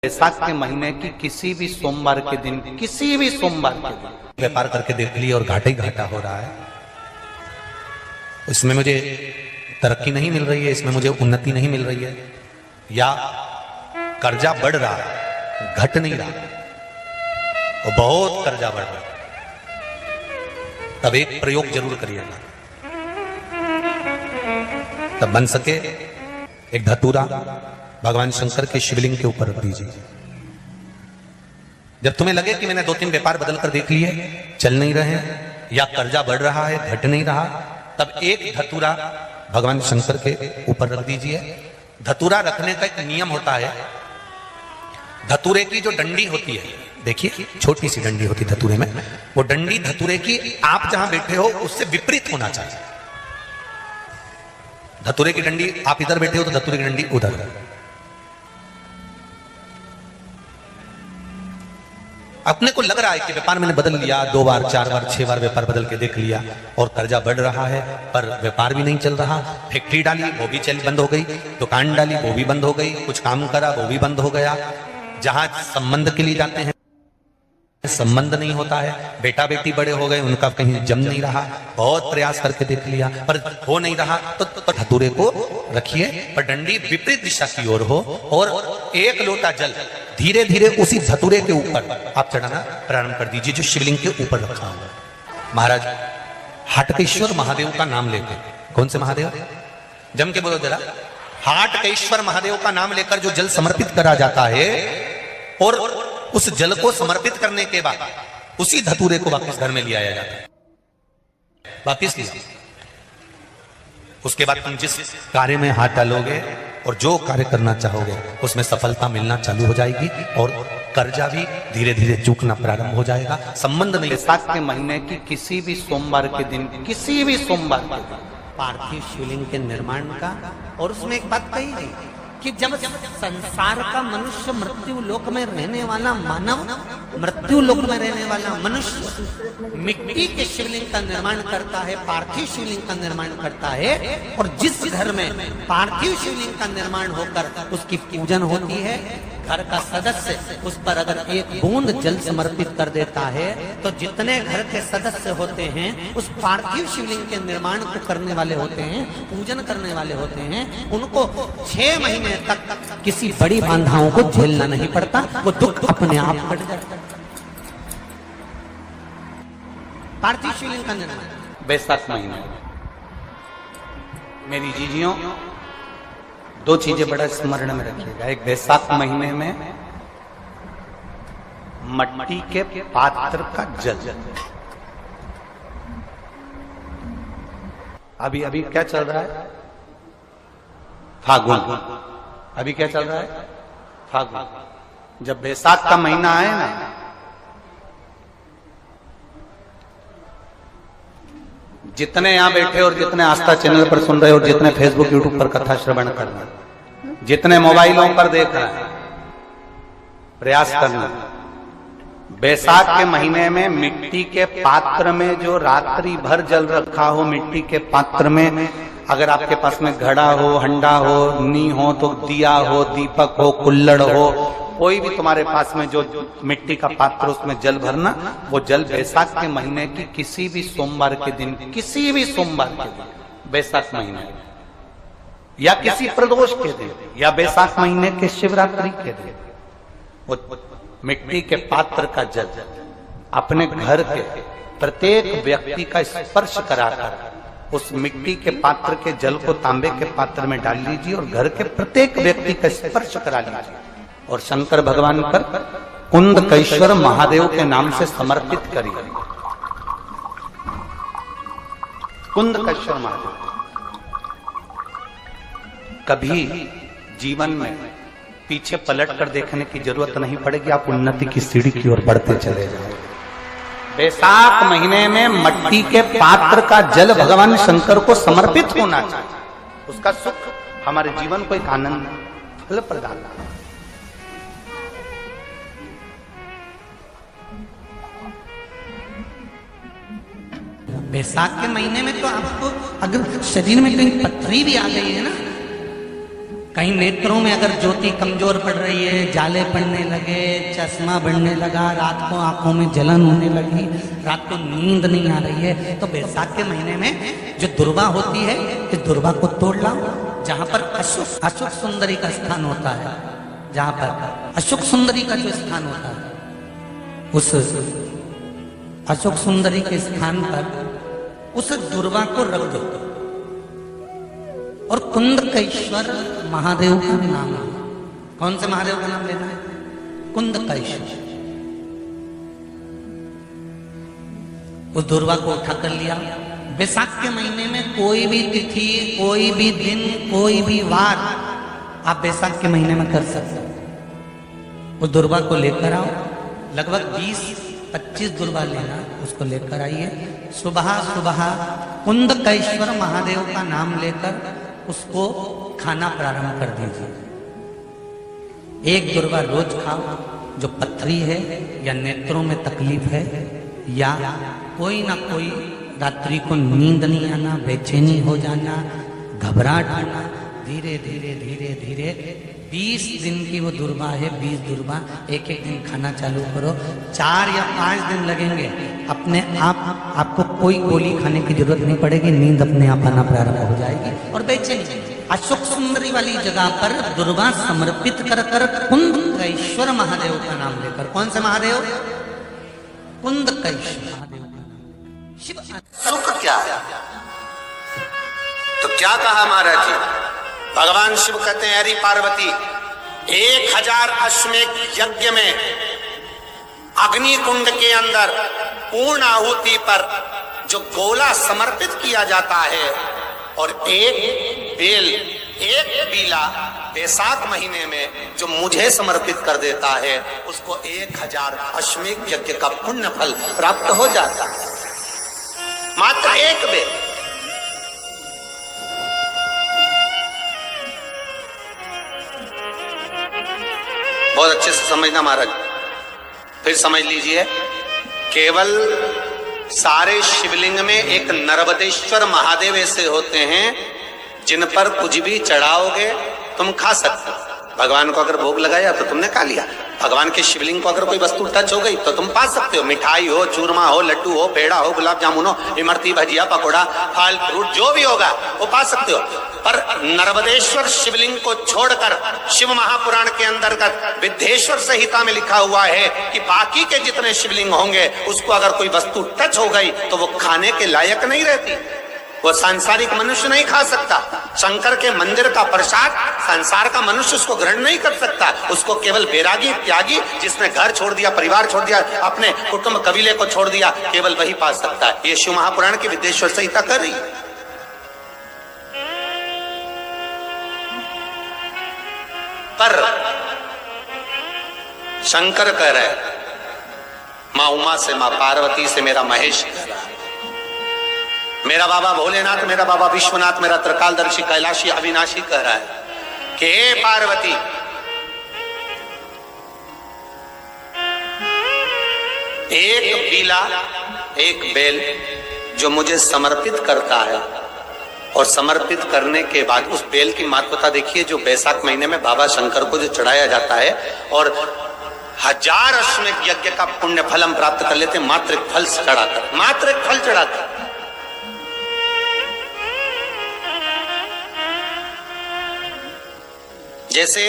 बैसाख के महीने की किसी भी सोमवार के दिन व्यापार करके देख लिया और घाटा ही घाटा हो रहा है। इसमें मुझे तरक्की नहीं मिल रही है, इसमें मुझे उन्नति नहीं मिल रही है, या कर्जा बढ़ रहा है, घट नहीं रहा और बहुत कर्जा बढ़ रहा है, तब एक प्रयोग जरूर करिएगा। तब बन सके एक धतूरा भगवान शंकर के शिवलिंग के ऊपर रख दीजिए। जब तुम्हें लगे कि मैंने 2-3 व्यापार बदल कर देख लिए, चल नहीं रहे या कर्जा बढ़ रहा है, घट नहीं रहा, तब एक धतूरा भगवान शंकर के ऊपर रख दीजिए। धतूरा रखने का एक नियम होता है। धतूरे की जो डंडी होती है, देखिए छोटी सी डंडी होती है धतूरे में, वो डंडी धतूरे की आप जहां बैठे हो उससे विपरीत होना चाहिए। धतूरे की डंडी आप इधर बैठे हो तो धतूरे की डंडी उधर। अपने को लग रहा है कि व्यापार मैंने बदल लिया, 2 बार 4 बार 6 बार व्यापार बदल के देख लिया और कर्जा बढ़ रहा है, पर व्यापार भी नहीं चल रहा। फैक्ट्री डाली वो भी चल बंद हो गई, दुकान डाली वो भी बंद हो गई, कुछ काम करा वो भी बंद हो गया। जहां संबंध के लिए जाते हैं संबंध नहीं होता है, बेटा बेटी बड़े हो गए, उनका कहीं जम नहीं रहा, बहुत प्रयास करके देख लिया पर हो नहीं रहा, तो धतूरे को रखिए पर डंडी विपरीत दिशा की ओर हो और एक लोटा जल धीरे धीरे उसी धतूरे के ऊपर आप चढ़ाना प्रारंभ कर दीजिए जो शिवलिंग के ऊपर रखा हुआ। महाराज हाटकेश्वर महादेव का नाम लेकर, कौन से महादेव, जम के बोलो जरा, हाटकेश्वर महादेव का नाम लेकर जो जल समर्पित करा जाता है और उस जल को समर्पित करने के बाद उसी धतूरे को वापस घर में ले आया जाता है, वापस लिया। उसके बाद तुम जिस कार्य में हाथ डालोगे और जो कार्य करना चाहोगे उसमें सफलता मिलना चालू हो जाएगी और कर्जा भी धीरे धीरे चूकना प्रारंभ हो जाएगा। संबंध नहीं। बैसाख के महीने की किसी भी सोमवार के दिन पार्थिव शिवलिंग के निर्माण का, और उसमें एक बात कही गई कि जब संसार का मनुष्य मृत्यु लोक में रहने वाला मानव, मृत्यु लोक में रहने वाला मनुष्य मिट्टी के शिवलिंग का निर्माण करता है, पार्थिव शिवलिंग का निर्माण करता है, और जिस घर में पार्थिव शिवलिंग का निर्माण होकर उसकी पूजन होती है, घर का सदस्य उस पर अगर एक बूंद जल समर्पित कर देता है तो जितने घर के सदस्य होते हैं उस पार्थिव शिवलिंग के निर्माण को करने वाले होते हैं, पूजन करने वाले होते हैं, उनको 6 महीने तक किसी बड़ी बाधाओं को झेलना नहीं पड़ता, वो दुख अपने आप कट जाता है। पार्थिव शिवलिंग का निर्माण बैसाख महीने, मेरी जीजियों 2 चीजें बड़ा स्मरण में रखिएगा। एक, बैसाख महीने में मट्टी के पात्र का जल, अभी क्या चल रहा है, फागुन, अभी क्या चल रहा है, फागुन। जब बैसाख का महीना आए ना, जितने यहां बैठे और जितने आस्था चैनल पर सुन रहे हो, जितने फेसबुक यूट्यूब पर कथा श्रवण कर रहे हैं, जितने मोबाइलों पर देख रहे हैं, प्रयास करना बैसाख के महीने में मिट्टी के पात्र में जो रात्रि भर जल रखा हो, मिट्टी के पात्र में, अगर आपके पास में घड़ा हो, हंडा हो, नी हो, तो दिया हो, दीपक हो, कुल्लड़ हो, कोई भी तुम्हारे पास में जो मिट्टी का पात्र, उसमें जल भरना। वो जल बैसाख के महीने की किसी भी सोमवार के दिन बैसाख महीने या किसी प्रदोष के दिन या बैसाख महीने के शिवरात्रि के दिन, वो मिट्टी के पात्र का जल अपने घर के प्रत्येक व्यक्ति का स्पर्श कराकर उस मिट्टी के पात्र के जल को तांबे के पात्र में डाल लीजिए और घर के प्रत्येक व्यक्ति का स्पर्श करा लीजिए और शंकर भगवान पर कुंदकेश्वर महादेव के नाम से समर्पित करिए। कुंदकेश्वर महादेव, कभी जीवन में पीछे पलट कर देखने की जरूरत नहीं पड़ेगी, आप उन्नति की सीढ़ी की ओर बढ़ते चले जाओगे। बैसाख महीने में मट्टी के पात्र का जल भगवान शंकर को समर्पित होना चाहिए, उसका सुख हमारे जीवन को एक आनंद फल प्रदान। बैसाख के महीने में तो आपको अगर शरीर में कहीं पथरी भी आ गई है ना, कहीं नेत्रों में अगर ज्योति कमजोर पड़ रही है, जाले पड़ने लगे, चश्मा बढ़ने लगा, रात को आंखों में जलन होने लगी, रात को नींद नहीं आ रही है, तो बैसाख के महीने में जो दुर्वा होती है, इस दुर्वा को तोड़ लाओ। जहां पर अशुक सुंदरी का स्थान होता है, जहां पर अशुक सुंदरी का जो स्थान होता है, उस अशुक सुंदरी के स्थान पर उस दुर्वा को रख दो। और कुंदकेश्वर महादेव का नाम है। कौन से महादेव का नाम लेना है? कुंदकेश्वर। उस दुर्वा को उठा कर लिया। बैसाख के महीने में कोई भी तिथि, कोई भी दिन, कोई भी वार आप बैसाख के महीने में कर सकते हो। उस दुर्वा को लेकर आओ, लगभग 20-25 दुर्वा लेना, उसको लेकर आइए। सुबह सुबह कुंदकेश्वर महादेव का नाम लेकर उसको खाना प्रारंभ कर दीजिए। एक दुर्वा रोज खाओ। जो पथरी है या नेत्रों में तकलीफ है या कोई ना कोई रात्रि को नींद नहीं आना, बेचैनी हो जाना, घबराहट होना, धीरे धीरे धीरे धीरे 20 दिन की वो दुर्वा है, 20 दुर्वा एक एक दिन खाना चालू करो। 4 या 5 दिन लगेंगे, अपने आप आपको कोई गोली खाने की जरूरत नहीं पड़ेगी, नींद अपने आप आना प्रारंभ हो जाएगी और बेचैनी। अशुक सुंदरी वाली जगह पर दुर्वा समर्पित कर कर कुंदकेश्वर महादेव का नाम लेकर, कौन से महादेव? कुंदकेश्वर महादेव का नाम। शिव सुख क्या है? तो क्या कहा महाराज जी? भगवान शिव कहते हैं, अरे पार्वती, 1000 अश्वमेध यज्ञ में अग्नि कुंड के अंदर पूर्ण आहुति पर जो गोला समर्पित किया जाता है और एक बेल, एक बीला बैसाख महीने में जो मुझे समर्पित कर देता है, उसको 1000 अश्वमेध यज्ञ का पुण्य फल प्राप्त हो जाता है। मात्र एक बेल। बहुत अच्छे से समझना महाराज, फिर समझ लीजिए। केवल सारे शिवलिंग में एक नर्मदेश्वर महादेव ऐसे होते हैं जिन पर कुछ भी चढ़ाओगे तुम खा सकते हो। भगवान को अगर भोग लगाया तो तुमने खा लिया। भगवान के शिवलिंग को अगर कोई वस्तु टच हो गई तो तुम पा सकते हो। मिठाई हो, चूरमा हो, लड्डू हो, पेड़ा हो, गुलाब जामुन हो, इमरती, भजिया, पकोड़ा, फल फ्रूट जो भी होगा वो पा सकते हो। पर नर्मदेश्वर शिवलिंग को छोड़कर शिव महापुराण के अंतर्गत विद्धेश्वर संहिता में लिखा हुआ है कि बाकी के जितने शिवलिंग होंगे उसको अगर कोई वस्तु टच हो गई तो वो खाने के लायक नहीं रहती, वो सांसारिक मनुष्य नहीं खा सकता। शंकर के मंदिर का प्रसाद संसार का मनुष्य उसको ग्रहण नहीं कर सकता। उसको केवल बैरागी, त्यागी, जिसने घर छोड़ दिया, परिवार छोड़ दिया, अपने कुटुंब कबीले को छोड़ दिया, केवल वही पा सकता है। ये शिव महापुराण की विद्धेश्वर संहिता कर रही है। पर शंकर कह रहे, मां उमा से, मां पार्वती से मेरा महेश कह रहा है, मेरा बाबा भोलेनाथ, मेरा बाबा विश्वनाथ, मेरा त्रिकालदर्शी कैलाशी अविनाशी कह रहा है कि हे पार्वती, एक बीला, एक बेल जो मुझे समर्पित करता है और समर्पित करने के बाद उस बेल की महत्वता देखिए, जो बैसाख महीने में बाबा शंकर को जो चढ़ाया जाता है और 1000 अश्वमेध यज्ञ का पुण्य फल हम प्राप्त कर लेते, मात्र एक फल चढ़ाकर, मात्र एक फल चढ़ाकर। जैसे